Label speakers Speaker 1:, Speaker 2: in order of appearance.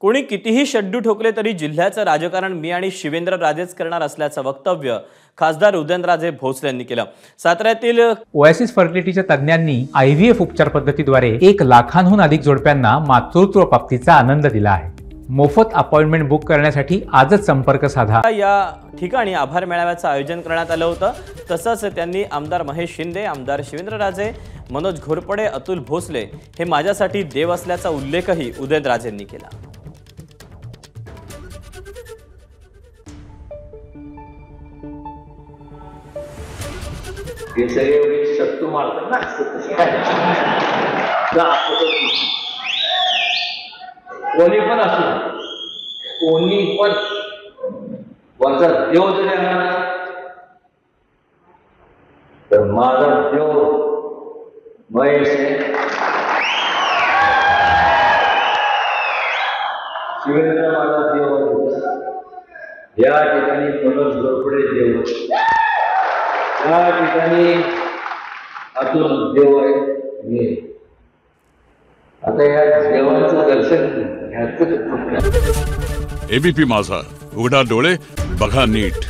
Speaker 1: कोणी कितीही शड्डू ठोकले तरी जिल्ह्याचं राजकारण मी आणि शिवेंद्र राजेच करणार असल्याचं वक्तव्य खासदार उदयनराजे भोसले यांनी केलं। साताऱ्यातील
Speaker 2: ओएसिस फर्टिलिटीच्या तज्ञांनी आयव्हीएफ उपचार पद्धतीद्वारे 1 लाखांहून अधिक जोडप्यांना मातृत्व प्राप्तीचा आनंद दिला आहे। मोफत अपॉइंटमेंट बुक करण्यासाठी आजच संपर्क साधा।
Speaker 1: या ठिकाणी आभार मेळाव्याचं आयोजन करण्यात आलं होतं। तसंच त्यांनी आमदार महेश शिंदे, आमदार शिवेंद्रराजे, मनोज घोरपडे, अतुल भोसले हे माझ्यासाठी देव असल्याचा उल्लेखही उदयनराजेंनी केला।
Speaker 3: हे सगळे शत्रू मारतात ना, कोणी पण असो, कोणी पण वरचा देव जरी आला ना तर माझा देव महेश शिवेंद्र माझा देव, या ठिकाणी मनोज घोरपडे देव, या ठिकाणी अतुल देव आहे। मी आता या देवांचं दर्शन घ्यायचं।
Speaker 4: एबीपी माझा, उघडा डोळे बघा नीट।